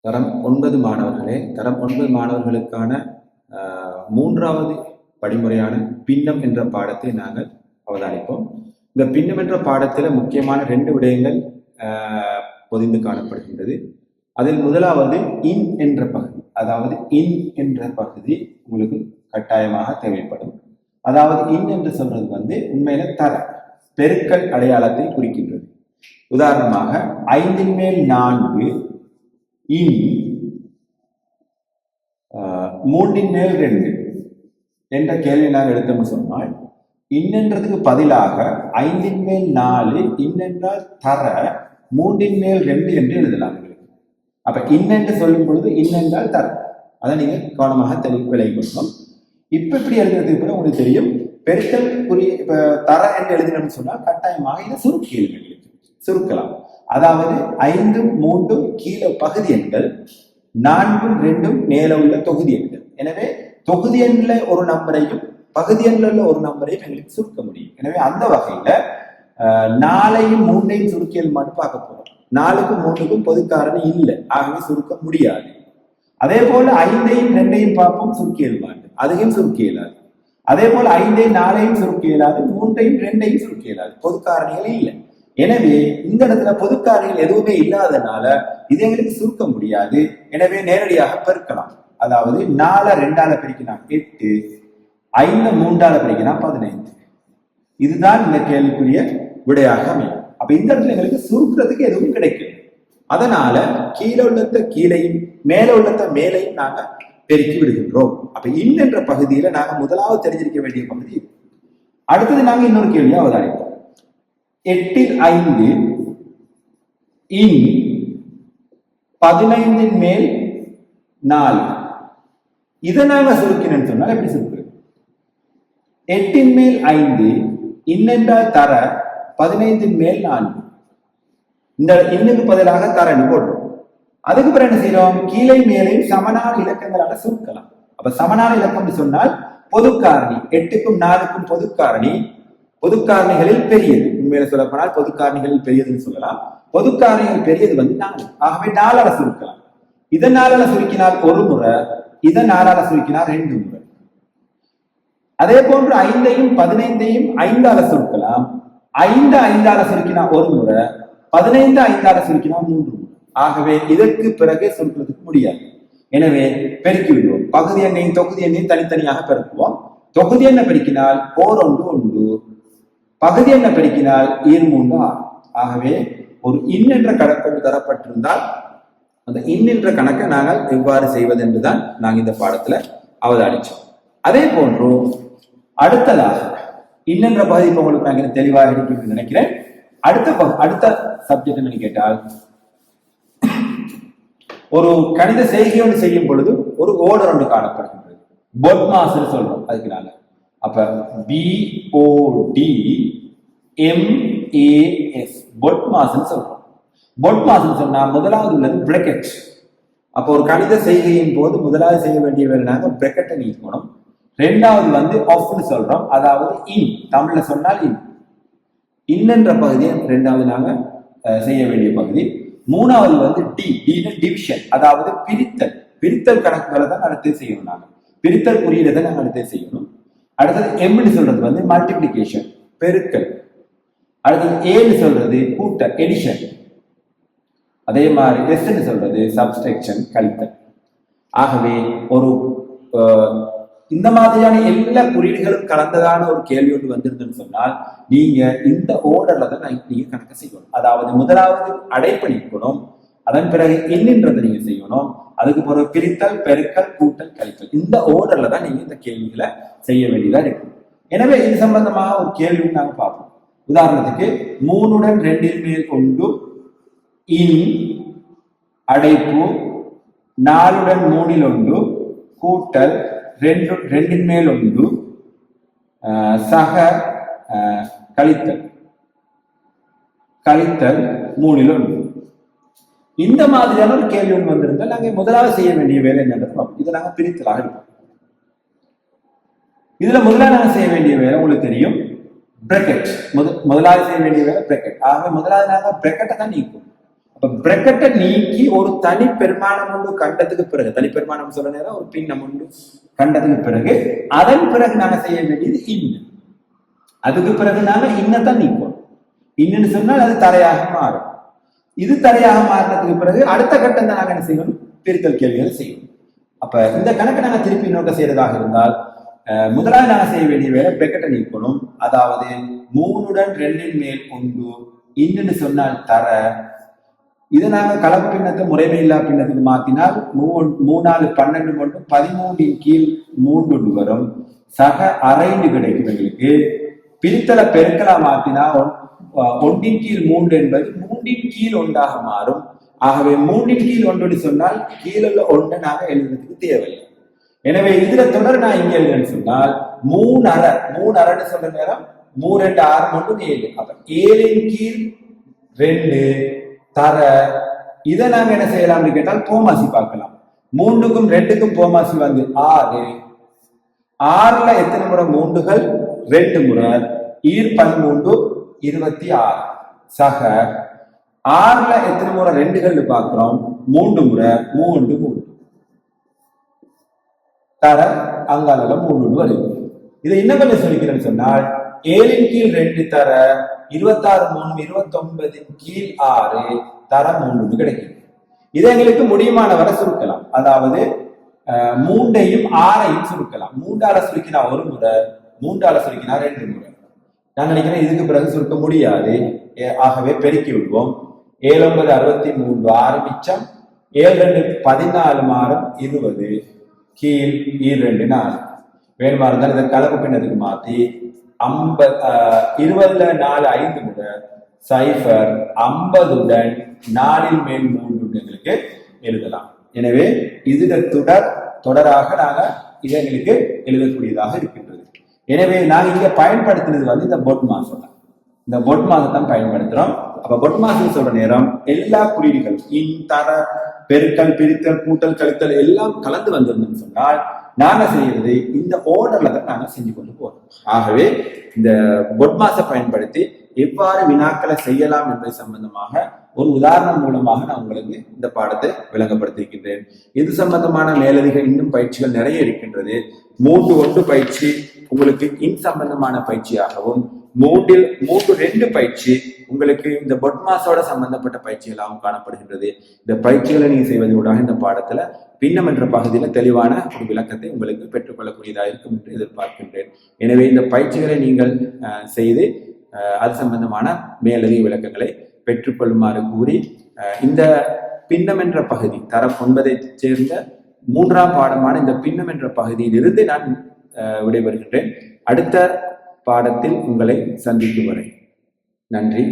தரம் 9 மாணவர்களே, தரம் 9 மாணவர்களுக்கான மூன்றாவது படிமுறையான பின்னம் என்ற பாடத்தை நாங்கள் அவதானிப்போம். இந்த பின்னம் என்ற பாடத்தில் முக்கியமான 2 விடயங்கள் பொதிந்து காணப்படுகின்றது. அதில் முதலாவது இன் என்ற பகுதி, அதாவது இன் என்ற பகுதி உங்களுக்கு கட்டாயமாக தேவைப்படும். அதாவது இன் என்று சொல்றது உண்மையில தர பெருக்கல் அடையாளத்தை குறிக்கின்றது. உதாரணமாக 5 மேல் 4 இன் 3 மேல் 2 என்ற கேள்வி நாங்கள் எடுத்தோம்னு சொன்னால், இன்னென்றதுக்கு பதிலாக 5 மேல் 4 இன்னென்றால் தர 3 மேல் 2 என்று எழுதலாம். அப்ப இன்னென்று சொல்லும் பொழுது இன்னென்றால் தர, அதை நீங்க கவனமாக விளைவிக்கணும். இப்ப இப்படி எழுதுறதுக்கு கூட உங்களுக்கு தெரியும், பெருக்கல் குறி தர என்று எழுதினோம்னு சொன்னால் கட்டாயமாக இதை சுருக்கலாம். அதாவது 5 3 கீழே பகுதி எண்கள், 4 2 மேல உள்ள தொகுதி எண்கள். எனவே தொகுதி எண்ணில் ஒரு நம்பரையும் பகுதி எண்ணில் ஒரு நம்பரையும் எங்களுக்கு சுருக்க முடியும். எனவே அந்த வகையில 4ஐயும் 3ஐயும் சுருக்கியல் மட்டும் பார்க்க போறோம். 4க்கும் 3க்கும் பொதுக்காரணி இல்லை, ஆகவே சுருக்க முடியாது. அதே போல 5ஐயும் 2ஐயும் பார்ப்போம், சுருக்கியல் மாட்டு, அதையும் சுருக்க இயலாது. அதே போல 5ஐயும் 4ஐயும் சுருக்க இயலாது, 3ஐயும் 2ஐயும் சுருக்க இயலாது, பொதுக்காரணிகள் இல்லை. எனவே இந்த இடத்துல பொதுக்காரணிகள் எதுவுமே இல்லாதனால இது எங்களுக்கு சுருக்க முடியாது. எனவே நேரடியாக பெருக்கலாம். அதாவது 4 2ஆல பெருக்கினா 8, 5 3ஆல பெருக்கினா 15. இதுதான் இந்த கேள்விக்குரிய விடையாக அமையும். அப்ப இந்த இடத்துல எங்களுக்கு சுருக்கிறதுக்கு எதுவும் கிடைக்கும். அதனால கீழே உள்ளத கீழையும் மேல உள்ளத மேலையும் நாங்க பெருக்கி விடுகின்றோம். அப்ப இன் என்ற பகுதியில நாங்க முதலாவது தெரிஞ்சிருக்க வேண்டிய பகுதி. அடுத்தது நாங்க இன்னொரு கேள்வியை அவதானிப்போம். 8 5 இன் 15 மேல் 4, இதை நாங்க சுருக்கினு சொன்னால் எப்படி சுருக்குறது? 8 மேல் 5 இன்னென்றால் தர 15 மேல் 4, இந்த இன்னுக்கு பதிலாக தரன்னு போடுறோம். அதுக்கு பிறகு என்ன செய்யறோம்? கீழே மேலே சமனான இலக்கங்களால சுருக்கலாம். அப்ப சமனான இலக்கம் சொன்னால் பொதுக்காரணி 8க்கும் 4க்கும் பொதுக்காரணிகளில் பெரியது. உண்மையில சொல்ல போனால் பொதுக்காரணிகளில் பெரியதுன்னு சொல்லலாம். பொதுக்காரணிகள் பெரியது 4. ஆகவே 4ஆல சுருக்கலாம். இதை 4ஆல சுருக்கினால் ஒரு முறை, இதை 4ஆல சுருக்கினால் 2 முறை. அதே போன்று 5ஐயும் 15ஐயும் 5ஆல சுருக்கலாம். 5 5ஆல சுருக்கினா ஒரு முறை, 15 5ஆல சுருக்கினா 3 முறை. ஆகவே இதற்கு பிறகு சுருக்கிறதுக்கு முடியாது. எனவே பெருக்கி விடுவோம். பகுதி எண்ணையும் தொகுதி எண்ணையும் தனித்தனியாக பெருக்குவோம். தொகுதி எண்ணை பெருக்கினால் 4 1 1, பகுதி எண்ணை பெருக்கினால் 7 3 6. ஆகவே ஒரு இன் என்ற கணக்கு தரப்பட்டிருந்தால் அந்த இன் என்ற கணக்கை நாங்கள் எவ்வாறு செய்வது என்றுதான் நாங்கள் இந்த பாடத்துல அவதானிச்சோம். அதே போன்று அடுத்ததாக இன் என்ற பகுதி உங்களுக்கு நாங்கள் தெளிவாக இருக்குன்னு நினைக்கிறேன். அடுத்த சப்ஜெக்ட் என்னன்னு கேட்டால், ஒரு கணித செய்கையோடு செய்யும் பொழுது ஒரு ஓர்டர் ஒன்று காணப்படுகின்றது. பொட்மாஸ் சொல்றோம் அதுக்கு நாங்க. அப்ப BODMAS பொட்மாஸ் சொல்றோம். பொட்மாஸ் சொன்னா முதலாவது உள்ளது பிராக்கெட். அப்போ ஒரு கணித செய்கையின் போது முதலாவது செய்ய வேண்டிய வேலை நாங்க பிராக்கெட்டை நீக்கணும். ரெண்டாவது ஆஃப்னு சொல்றோம், அதாவது இன், தமிழ்ல சொன்னால் இன் என்ற பகுதியை ரெண்டாவது நாங்க செய்ய வேண்டிய பகுதி. மூணாவது டிவிஷன், அதாவது பிரித்தல் கணக்குகளை தான் அடுத்து செய்யணும். நாங்க பிரித்தல் குறியீடை தான் நாங்க அடுத்து செய்யணும். அடுத்தது எம்னு சொல்றது மல்டிபிளிகேஷன், பெருக்கல். அடுத்தது ஏன்னு சொல்றது கூட்டல், எடிஷன். அதே மாதிரி எஸ்ன்னு சொல்றது சப்ஸ்ட்ராக்ஷன், கழித்தல். ஆகவே ஒரு இந்த மாதிரியான எல்லா குறியீடுகளும் கலந்ததான ஒரு கேள்வி ஒன்று வந்திருந்துன்னு சொன்னால் நீங்க இந்த ஓர்டர்ல தான் நீங்க கணக்கு செய்யணும். அதாவது முதலாவது அடைப்பு நீக்கணும், அதன் பிறகு என்னன்றதை நீங்க செய்யணும், அதுக்கு பிறகு பிரித்தல், பெருக்கல், கூட்டல், கழித்தல். இந்த ஓர்டர்ல தான் நீங்க இந்த கேள்விகளை செய்ய வேண்டியதா இருக்கு. எனவே இது சம்பந்தமாக ஒரு கேள்வி நாங்க பார்ப்போம். உதாரணத்துக்கு 3 உடன் 2 மேல் 1 இன் அடைப்பு 4 உடன் 3 1 கூட்டல் 2 மேல் 1 சக கழித்தல் 3 1. இந்த மாதிரியான ஒரு கேள்வி ஒன்று வந்திருந்தால் நாங்கள் முதலாவது செய்ய வேண்டிய வேலை என்னன்றது இதை நாங்கள் பிரித்தலாக இருப்போம். இதுல முதலாவது நாங்கள் செய்ய வேண்டிய வேலை உங்களுக்கு தெரியும், பிராக்கெட். முதலாவது செய்ய வேண்டிய வேலை பிராக்கெட். ஆகவே முதலாவது நாங்கள் பிராக்கெட்டை தான் நீக்கும். பிரக்கெட்டை நீக்கி ஒரு தனி பெருமானம் ஒன்று கண்டதுக்கு பிறகு, தனி பெருமானம் சொல்ற நேரம் ஒரு பின்னம் ஒன்று கண்டதுக்கு பிறகு அதன் பிறகு நாங்க செய்ய வேண்டியது இன்ன. அதுக்கு பிறகு நாங்க இன்னத்தான் நீக்கணும். இன்னுன்னு சொன்னால் அது தரையாக மாறும். இது தரையாக மாறினதுக்கு பிறகு அடுத்த கட்டம் தான் நாங்க என்ன செய்யணும், பிரித்தல் கேள்விகள் செய்யணும். அப்ப இந்த கணக்கை நாங்க திருப்பி நோக்க செய்யறதாக இருந்தால் முதலாவது நாங்க செய்ய வேண்டிய வேலை பிரக்கெட்டை நீக்கணும். அதாவது 3 2 மேல் 1 இன்னுன்னு சொன்னால் தர. இதை நாங்க கலப்பு பின்னத்தை முறைமை இல்லா பின்னத்துக்கு மாத்தினால் 3 4 12 13 கீழ் 3 வரும். சக அரைந்து கிடைக்கும் எங்களுக்கு. பிரித்தலை பெருக்கலா மாத்தினா 1 கீழ் 3 என்பது 3 கீழ் 1 மாறும். ஆகவே 3 கீழ் 1 சொன்னால் கீழே 1 நாங்க எழுதுறதுக்கு தேவையில்லை. எனவே இதுல தொடர் நான் இங்க எழுதுன்னு சொன்னால் 3 அரை சொல்ற நேரம் 3 2 6 7. அப்ப 7 கீழ் 2 தர. இதை நாங்க என்ன செய்யலாம்னு கேட்டால் போமாசி பார்க்கலாம். 3க்கும் 2க்கும் போமாசி வந்து 6. 6ல எத்தனை முறை 3கள் 2 முறை. 13 26. சக 6ல எத்தனை முறை 2கள் பார்க்கிறோம், 3 முறை. 3 3 தர அங்கால 3 வருது. இதை என்ன பண்ண சொல்லிக்கிறேன்னு சொன்னால் 7 கீழ் 2 தர 26 3 29 கீழ் 6 தர 3 கிடைக்கும். இதை எங்களுக்கு முடியுமான வரை சுருக்கலாம். அதாவது 3ஐயும் 6ஐயும் சுருக்கலாம். 3ஆல சுருக்கினா 1 முறை, 3ஆல சுருக்கினா 2 முறை. நான் நினைக்கிறேன் இதுக்கு பிறகு சுருக்க முடியாது. ஆகவே பெருக்கி விடுவோம். 7 9 63 6 மிச்சம் 7 2 14 மாறும் 20 கீழ் 2 4. வேணுமா இருந்தால் இதை கலப்பு பின்னத்துக்கு மாத்தி 20ல 4 5 முறை 0 50 4 மேல் 3 எங்களுக்கு எழுதலாம். எனவே இதுல தொடராக நாங்க இதை எங்களுக்கு எழுதக்கூடியதாக இருக்கின்றது. எனவே நாங்க இங்க பயன்படுத்தினது வந்து இந்த பொட் மாசம் தான். இந்த பொட் மாசம் தான் பயன்படுத்துறோம். அப்ப பொட் மாசம் சொல்ற நேரம் எல்லா குறியீடுகள் இன் தர பெருக்கல் பிரித்தல் கூட்டல் கழித்தல் எல்லாம் கலந்து வந்திருந்தோம்னு சொன்னால் நாங்க செய்யறது இந்த ஓர்டர்ல தான் நாங்க செஞ்சு கொண்டு போறோம். ஆகவே இந்த பொட் மாசை பயன்படுத்தி எவ்வாறு வினாக்களை செய்யலாம் என்பது சம்பந்தமாக ஒரு உதாரணம் மூலமாக நான் உங்களுக்கு இந்த பாடத்தை விளங்கப்படுத்தியிருக்கின்றேன். இது சம்பந்தமான மேலதிக இன்னும் பயிற்சிகள் நிறைய இருக்கின்றது. 3 1 பயிற்சி உங்களுக்கு இன் சம்பந்தமான பயிற்சியாகவும், 3 2 பயிற்சி உங்களுக்கு இந்த பொட்மாஸோட சம்பந்தப்பட்ட பயிற்சிகளாகவும் காணப்படுகின்றது. இந்த பயிற்சிகளை நீங்க செய்வதோடாக இந்த பாடத்துல பின்னம் என்ற பகுதியில தெளிவான ஒரு விளக்கத்தை உங்களுக்கு பெற்றுக்கொள்ளக்கூடியதாக இருக்கும் என்று எதிர்பார்க்கின்றேன். எனவே இந்த பயிற்சிகளை நீங்கள் செய்து அது சம்பந்தமான மேலதிக விளக்கங்களை பெற்றுக்கொள்ளுமாறு கூறி இந்த பின்னம் என்ற பகுதி தரம் 9ஐ சேர்ந்த 3ஆம் பாடமான இந்த பின்னம் என்ற பகுதியில் இருந்து நான் விடைபெறுகின்றேன். அடுத்த பாடத்தில் உங்களை சந்திக்கும் வரை நன்றி.